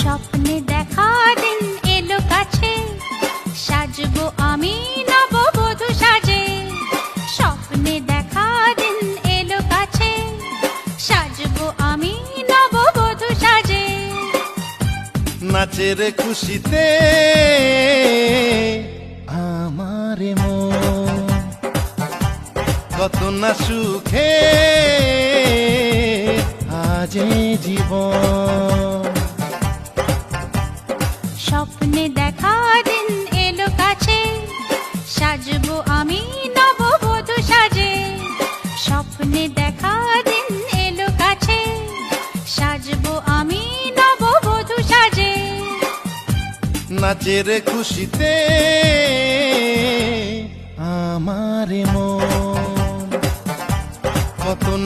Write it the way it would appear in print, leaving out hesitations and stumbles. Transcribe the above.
স্বপ্নে দেখা দিন এলো কাছে, সাজবো আমি নববধূ সাজে। স্বপ্নে দেখা দিন এলো কাছে, সাজবো আমি নববধূ সাজে। নাচের খুশিতে আমার মন কত না সুখে আজ এই জীবন। স্বপ্নে দেখা দিন এলো কাছে, সাজবো আমি নববধূ সাজে। স্বপ্নে দেখা দিন এলো কাছে, সাজবো আমি নববধূ সাজে। নাচের খুশিতে আমার মন কত